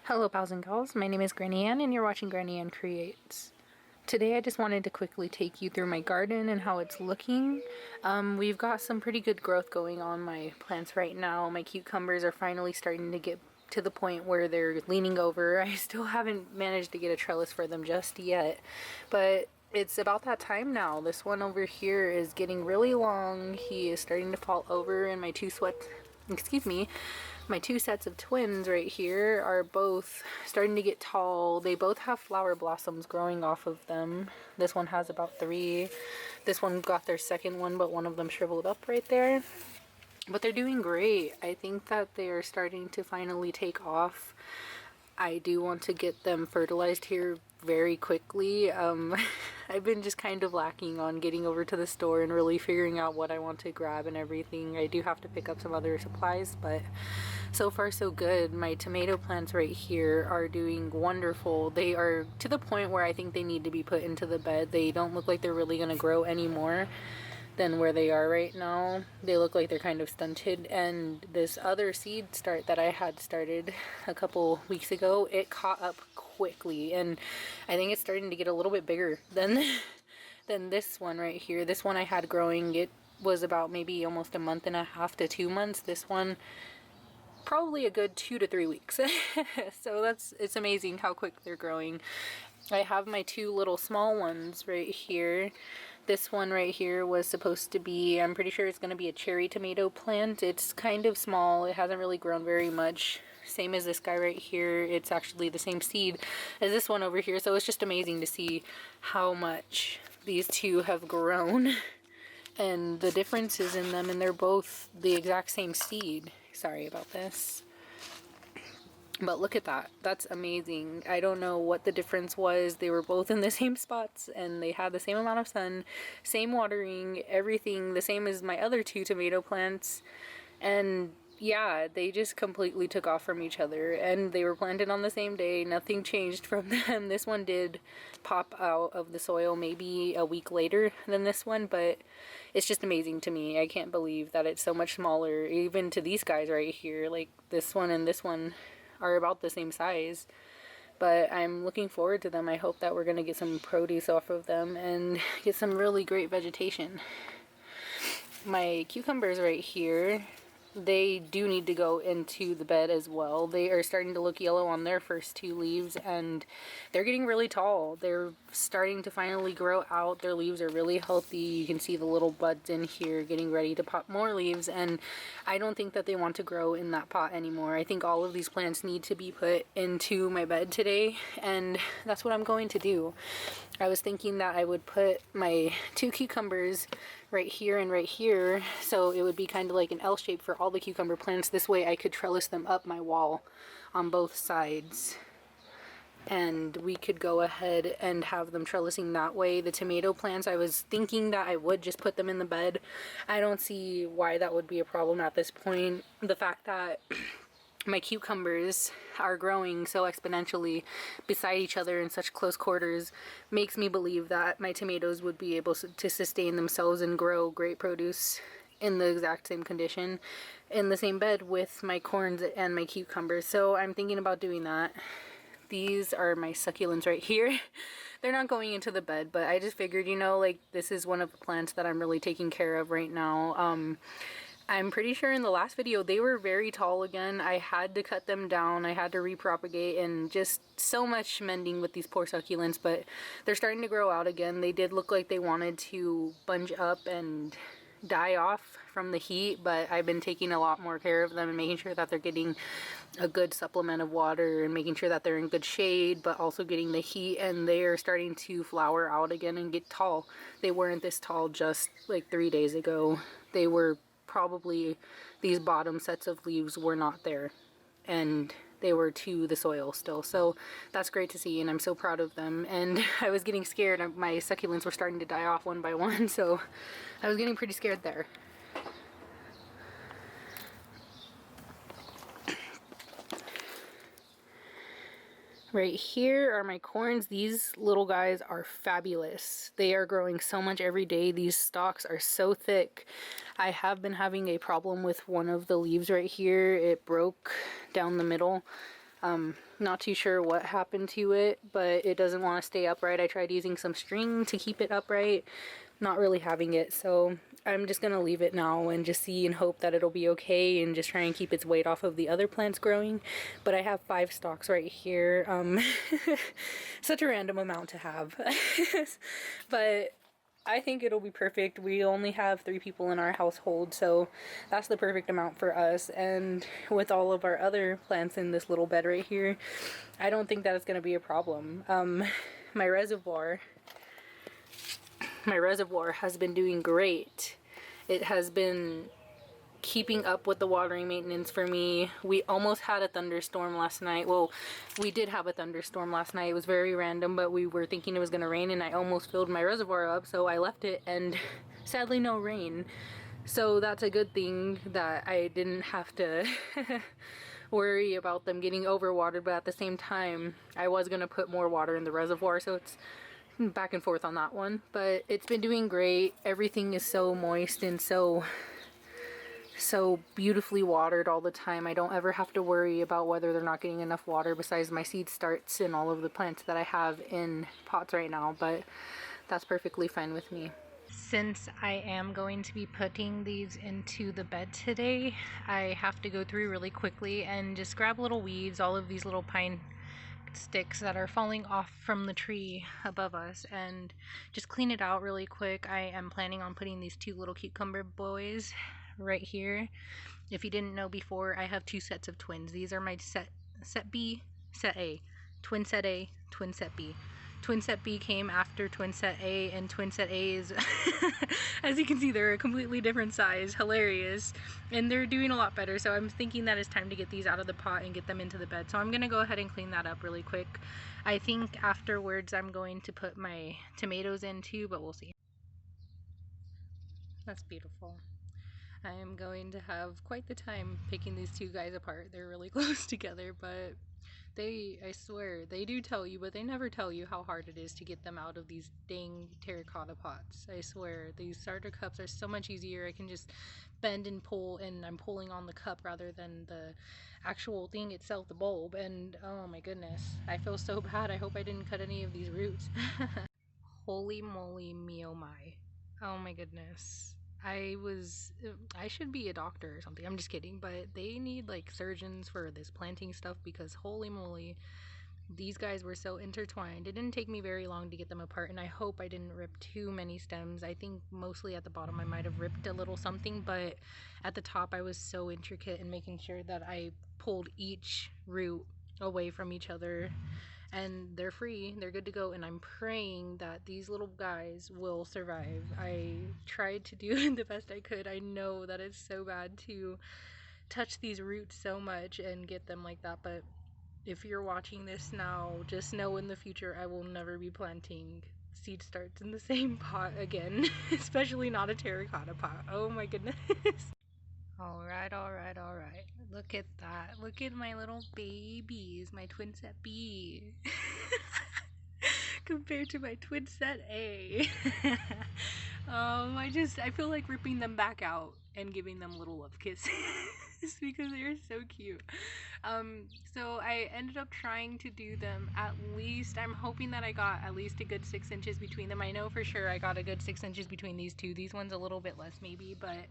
Hello pals and gals, my name is GrannyAnn and you're watching GrannyAnn Creates. Today I just wanted to quickly take you through my garden and how it's looking. We've got some pretty good growth going on my plants right now. My cucumbers are finally starting to get to the point where they're leaning over. I still haven't managed to get a trellis for them just yet, but it's about that time now. This one over here is getting really long. He is starting to fall over, and my two sets of twins right here are both starting to get tall. They both have flower blossoms growing off of them. This one has about 3. This one got their second one, but one of them shriveled up right there. But they're doing great. I think that they are starting to finally take off. I do want to get them fertilized here very quickly. I've been just kind of lacking on getting over to the store and really figuring out what I want to grab and everything. I do have to pick up some other supplies, but so far so good. My tomato plants right here are doing wonderful. They are to the point where I think they need to be put into the bed. They don't look like they're really going to grow anymore than where they are right now. They look like they're kind of stunted, and this other seed start that I had started a couple weeks ago, it caught up quickly, and I think it's starting to get a little bit bigger than this one right here. This one I had growing, it was about maybe almost a month and a half to 2 months. This one probably a good 2 to 3 weeks. So it's amazing how quick they're growing. I have my 2 little small ones right here. This one right here was supposed to be, I'm pretty sure it's going to be a cherry tomato plant. It's kind of small. It hasn't really grown very much. Same as this guy right here. It's actually the same seed as this one over here. So it's just amazing to see how much these two have grown and the differences in them, and they're both the exact same seed. Sorry about this. But look at that. That's amazing. I don't know what the difference was. They were both in the same spots and they had the same amount of sun, same watering, everything the same as my other 2 tomato plants. And yeah, they just completely took off from each other, and they were planted on the same day. Nothing changed from them. This one did pop out of the soil maybe a week later than this one, but it's just amazing to me. I can't believe that it's so much smaller, even to these guys right here. Like this one and this one are about the same size, but I'm looking forward to them. I hope that we're going to get some produce off of them and get some really great vegetation. My cucumbers right here, they do need to go into the bed as well. They are starting to look yellow on their first 2 leaves, and they're getting really tall. They're starting to finally grow out. Their leaves are really healthy. You can see the little buds in here getting ready to pop more leaves, and I don't think that they want to grow in that pot anymore. I think all of these plants need to be put into my bed today, and that's what I'm going to do. I was thinking that I would put my 2 cucumbers right here and right here, so it would be kind of like an L shape for all the cucumber plants. This way I could trellis them up my wall on both sides, and we could go ahead and have them trellising that way. The tomato plants, I was thinking that I would just put them in the bed. I don't see why that would be a problem at this point. The fact that my cucumbers are growing so exponentially beside each other in such close quarters makes me believe that my tomatoes would be able to sustain themselves and grow great produce in the exact same condition in the same bed with my corns and my cucumbers. So I'm thinking about doing that. These are my succulents right here. They're not going into the bed, but I just figured, you know, like this is one of the plants that I'm really taking care of right now. I'm pretty sure in the last video they were very tall again. I had to cut them down. I had to repropagate, and just so much mending with these poor succulents, but they're starting to grow out again. They did look like they wanted to bunch up and die off from the heat, but I've been taking a lot more care of them and making sure that they're getting a good supplement of water and making sure that they're in good shade, but also getting the heat, and they are starting to flower out again and get tall. They weren't this tall just like 3 days ago. They were probably, these bottom sets of leaves were not there, and they were to the soil still. So that's great to see, and I'm so proud of them. And I was getting scared. My succulents were starting to die off one by one, so I was getting pretty scared there. Right here are my corns. These little guys are fabulous. They are growing so much every day. These stalks are so thick. I have been having a problem with one of the leaves right here. It broke down the middle. Not too sure what happened to it, but it doesn't want to stay upright. I tried using some string to keep it upright, not really having it, so I'm just gonna leave it now and just see and hope that it'll be okay and just try and keep its weight off of the other plants growing. But I have 5 stalks right here. Such a random amount to have. But I think it'll be perfect. We only have 3 people in our household, so that's the perfect amount for us. And with all of our other plants in this little bed right here, I don't think that it's going to be a problem. My reservoir has been doing great. It has been keeping up with the watering maintenance for me. We almost had a thunderstorm last night. Well, we did have a thunderstorm last night. It was very random, but we were thinking it was going to rain, and I almost filled my reservoir up, so I left it, and sadly no rain. So that's a good thing that I didn't have to worry about them getting overwatered, but at the same time, I was going to put more water in the reservoir, so it's back and forth on that one. But it's been doing great. Everything is so moist and so beautifully watered all the time. I don't ever have to worry about whether they're not getting enough water besides my seed starts and all of the plants that I have in pots right now, but that's perfectly fine with me. Since I am going to be putting these into the bed today, I have to go through really quickly and just grab little weeds, all of these little pine sticks that are falling off from the tree above us, and just clean it out really quick. I am planning on putting these 2 little cucumber boys right here. If you didn't know before, I have 2 sets of twins. These are my set B, set A, twin set A, twin set B. Twin set B came after twin set A, and twin set A is, as you can see, they're a completely different size. Hilarious. And they're doing a lot better, so I'm thinking that it's time to get these out of the pot and get them into the bed. So I'm going to go ahead and clean that up really quick. I think afterwards I'm going to put my tomatoes in too, but we'll see. That's beautiful. I am going to have quite the time picking these 2 guys apart. They're really close together, but I swear, they do tell you, but they never tell you how hard it is to get them out of these dang terracotta pots. I swear, these starter cups are so much easier. I can just bend and pull, and I'm pulling on the cup rather than the actual thing itself, the bulb, and oh my goodness, I feel so bad. I hope I didn't cut any of these roots. Holy moly, me oh my. Oh my goodness. I should be a doctor or something. I'm just kidding, but they need like surgeons for this planting stuff, because holy moly, these guys were so intertwined. It didn't take me very long to get them apart, and I hope I didn't rip too many stems. I think mostly at the bottom I might have ripped a little something, but at the top I was so intricate in making sure that I pulled each root away from each other, and they're free, they're good to go, and I'm praying that these little guys will survive. I tried to do the best I could. I know that it's so bad to touch these roots so much and get them like that, but if you're watching this now, just know in the future I will never be planting seed starts in the same pot again. Especially not a terracotta pot. Oh my goodness. Alright, alright, alright. Look at that. Look at my little babies, my twin set B. Compared to my twin set A. I feel like ripping them back out and giving them little love kisses because they're so cute. So I ended up trying to do them at least, I'm hoping that I got at least a good 6 inches between them. I know for sure I got a good 6 inches between these 2. These ones a little bit less maybe, but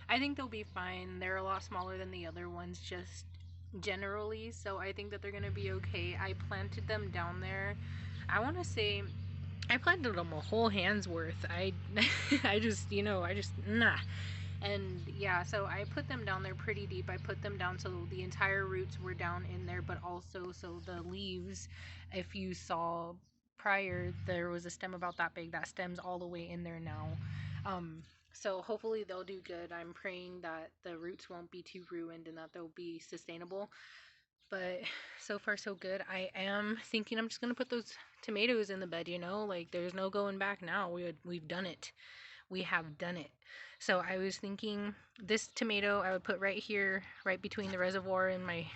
I think they'll be fine. They're a lot smaller than the other ones just generally, so I think that they're gonna be okay. I planted them down there. I want to say I planted them a whole hand's worth. I just, nah. And yeah, so I put them down there pretty deep. I put them down so the entire roots were down in there, but also so the leaves, if you saw prior, there was a stem about that big. That stem's all the way in there now. So hopefully they'll do good. I'm praying that the roots won't be too ruined and that they'll be sustainable. But so far so good. I am thinking I'm just gonna put those tomatoes in the bed, like there's no going back now. We've done it. We have done it. So I was thinking this tomato I would put right here, right between the reservoir and my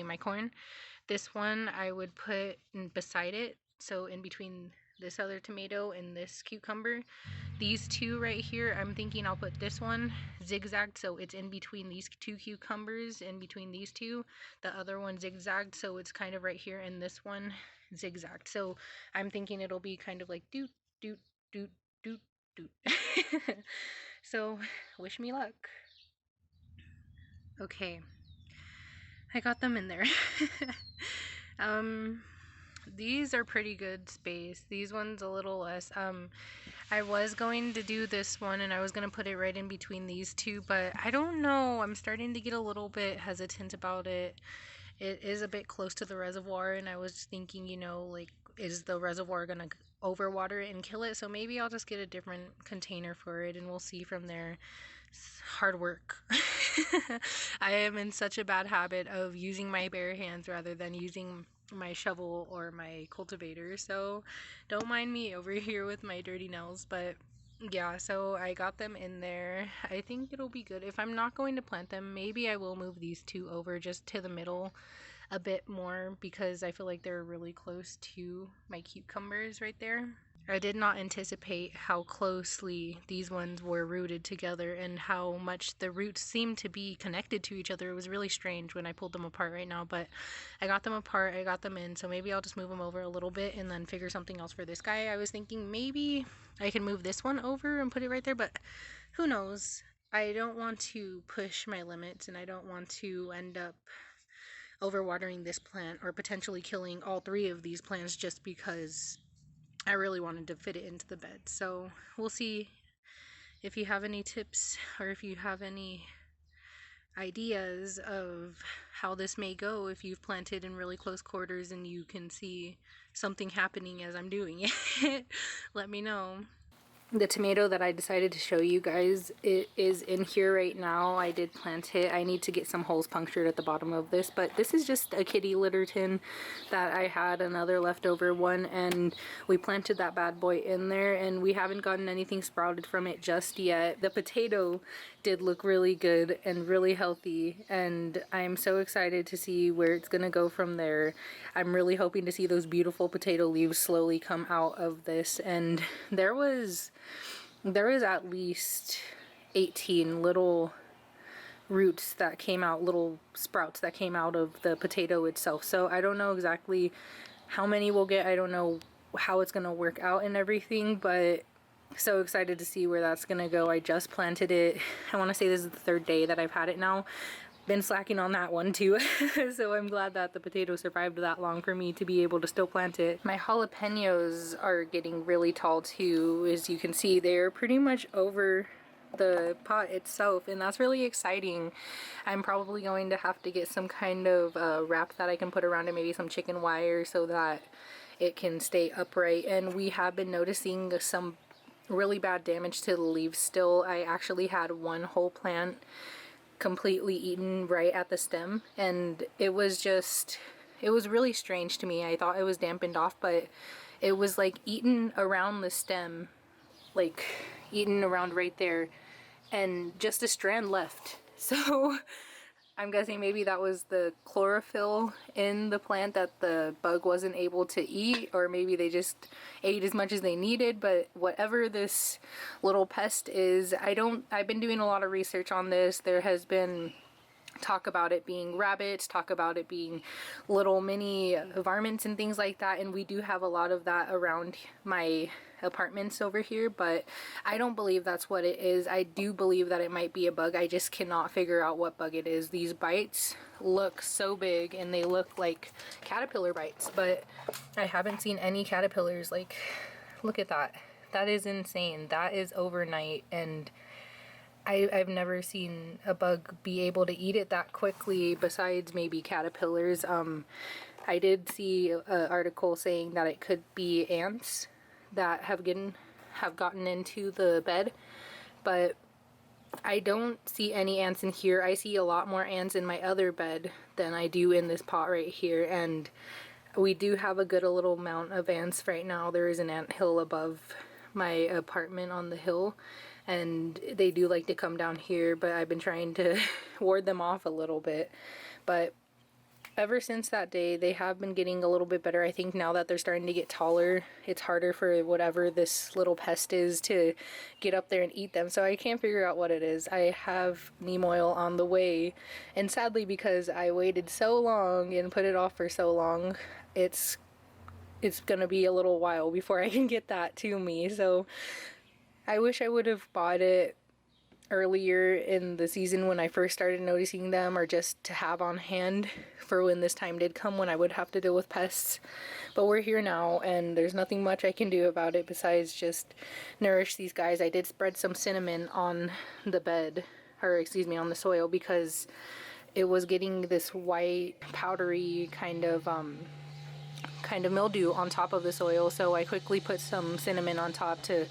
my corn. This one I would put beside it, so in between this other tomato, and this cucumber. These two right here, I'm thinking I'll put this one zigzagged so it's in between these two cucumbers, in between these two. The other one zigzagged so it's kind of right here, and this one zigzagged. So I'm thinking it'll be kind of like doot, doot, doot, doot, doot. So wish me luck. Okay, I got them in there. These are pretty good space. These ones a little less. I was going to do this one and I was going to put it right in between these two, but I don't know. I'm starting to get a little bit hesitant about it. It is a bit close to the reservoir, and I was thinking, you know, like, is the reservoir going to overwater it and kill it? So maybe I'll just get a different container for it and we'll see from there. It's hard work. I am in such a bad habit of using my bare hands rather than using my shovel or my cultivator, so don't mind me over here with my dirty nails. But yeah, so I got them in there. I think it'll be good. If I'm not going to plant them, maybe I will move these two over just to the middle a bit more, because I feel like they're really close to my cucumbers right there. I did not anticipate how closely these ones were rooted together and how much the roots seemed to be connected to each other. It was really strange when I pulled them apart right now, but I got them apart, I got them in, so maybe I'll just move them over a little bit and then figure something else for this guy. I was thinking maybe I can move this one over and put it right there, but who knows? I don't want to push my limits, and I don't want to end up overwatering this plant or potentially killing all three of these plants just because I really wanted to fit it into the bed. So we'll see. If you have any tips or if you have any ideas of how this may go, if you've planted in really close quarters and you can see something happening as I'm doing it, let me know. The tomato that I decided to show you guys, it is in here right now. I did plant it. I need to get some holes punctured at the bottom of this, but this is just a kitty litter tin that I had, another leftover one, and we planted that bad boy in there, and we haven't gotten anything sprouted from it just yet. The potato did look really good and really healthy, and I'm so excited to see where it's gonna go from there. I'm really hoping to see those beautiful potato leaves slowly come out of this, and there was at least 18 little roots that came out, little sprouts that came out of the potato itself. So I don't know exactly how many we'll get. I don't know how it's gonna work out and everything, but so excited to see where that's gonna go. I just planted it. I want to say this is the third day that I've had it now. Been slacking on that one too. So I'm glad that the potato survived that long for me to be able to still plant it. My jalapenos are getting really tall too. As you can see, they're pretty much over the pot itself, and that's really exciting. I'm probably going to have to get some kind of wrap that I can put around it, maybe some chicken wire so that it can stay upright. And we have been noticing some really bad damage to the leaves still. I actually had one whole plant completely eaten right at the stem, and it was really strange to me. I thought it was dampened off, but it was like eaten around the stem, like eaten around right there, and just a strand left. So I'm guessing maybe that was the chlorophyll in the plant that the bug wasn't able to eat, or maybe they just ate as much as they needed. But whatever this little pest is, I've been doing a lot of research on this. There has been talk about it being rabbits, talk about it being little mini varmints and things like that, and we do have a lot of that around my apartments over here, but I don't believe that's what it is. I do believe that it might be a bug. I just cannot figure out what bug it is. These bites look so big and they look like caterpillar bites, but I haven't seen any caterpillars. Like, look at that. That is insane. That is overnight, and I've never seen a bug be able to eat it that quickly, besides maybe caterpillars. I did see an article saying that it could be ants that have gotten into the bed, but I don't see any ants in here. I see a lot more ants in my other bed than I do in this pot right here, and we do have a good little amount of ants right now. There is an ant hill above my apartment on the hill, and they do like to come down here, but I've been trying to ward them off a little bit. But ever since that day, they have been getting a little bit better. I think now that they're starting to get taller, it's harder for whatever this little pest is to get up there and eat them. So I can't figure out what it is. I have neem oil on the way, and sadly, because I waited so long and put it off for so long, it's gonna be a little while before I can get that to me. So I wish I would have bought it earlier in the season when I first started noticing them, or just to have on hand for when this time did come when I would have to deal with pests. But we're here now, and there's nothing much I can do about it besides just nourish these guys. I did spread some cinnamon on the bed, or excuse me, on the soil, because it was getting this white powdery kind of mildew on top of the soil, so I quickly put some cinnamon on top to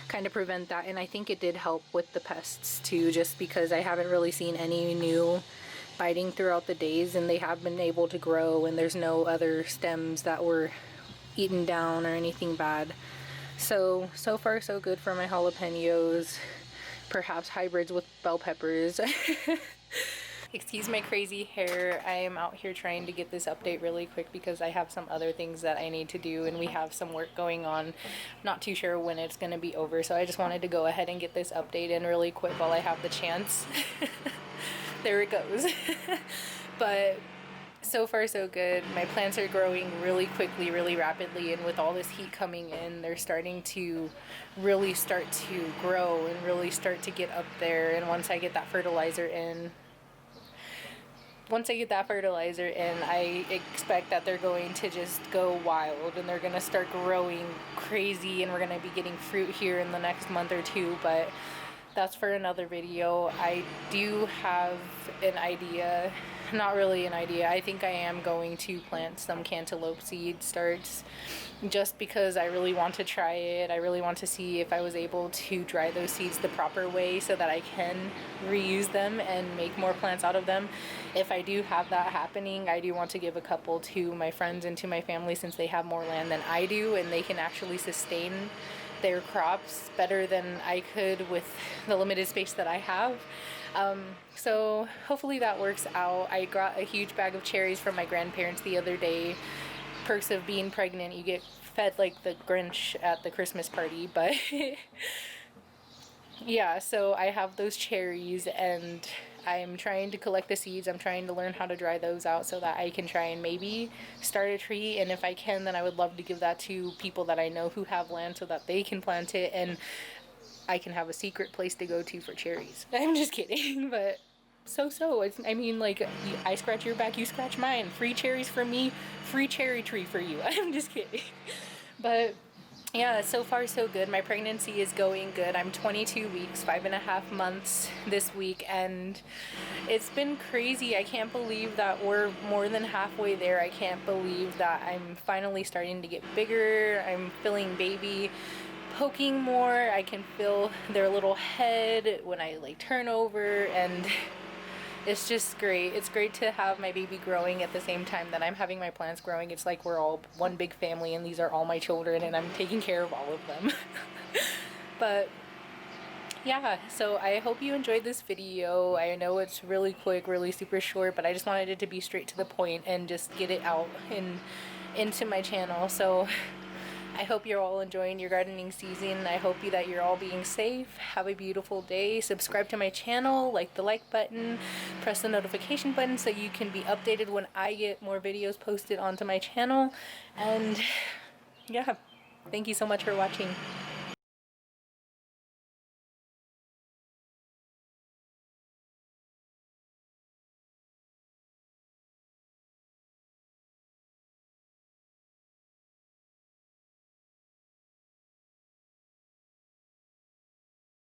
kind of prevent that, and I think it did help with the pests too, just because I haven't really seen any new biting throughout the days, and they have been able to grow, and there's no other stems that were eaten down or anything bad. So far so good for my jalapenos, perhaps hybrids with bell peppers. Excuse my crazy hair. I am out here trying to get this update really quick because I have some other things that I need to do, and we have some work going on. Not too sure when it's going to be over, so I just wanted to go ahead and get this update in really quick while I have the chance. There it goes. But so far so good. My plants are growing really quickly, really rapidly, and with all this heat coming in, they're starting to really start to grow and really start to get up there. And once I get that fertilizer in, I expect that they're going to just go wild, and they're going to start growing crazy, and we're going to be getting fruit here in the next month or two. But that's for another video. I do have an idea. Not really an idea. I think I am going to plant some cantaloupe seed starts, just because I really want to try it. I really want to see if I was able to dry those seeds the proper way so that I can reuse them and make more plants out of them. If I do have that happening, I do want to give a couple to my friends and to my family, since they have more land than I do, and they can actually sustain their crops better than I could with the limited space that I have. So hopefully that works out. I got a huge bag of cherries from my grandparents the other day. Perks of being pregnant: you get fed like the Grinch at the Christmas party. But yeah, so I have those cherries, and I'm trying to collect the seeds. I'm trying to learn how to dry those out so that I can try and maybe start a tree. And if I can, then I would love to give that to people that I know who have land so that they can plant it, and I can have a secret place to go to for cherries. I'm just kidding, but it's, I mean, like, I scratch your back, you scratch mine. Free cherries for me, free cherry tree for you. I'm just kidding. But yeah, so far so good. My pregnancy is going good. I'm 22 weeks, 5.5 months this week, and it's been crazy. I can't believe that we're more than halfway there. I can't believe that I'm finally starting to get bigger. I'm feeling baby poking more. I can feel their little head when I like turn over, and it's just great. It's great to have my baby growing at the same time that I'm having my plants growing. It's like we're all one big family, and these are all my children, and I'm taking care of all of them. But yeah, so I hope you enjoyed this video. I know it's really quick, really super short, but I just wanted it to be straight to the point and just get it out into my channel. So I hope you're all enjoying your gardening season. I hope that you're all being safe. Have a beautiful day. Subscribe to my channel, like the like button, press the notification button so you can be updated when I get more videos posted onto my channel. And yeah, thank you so much for watching.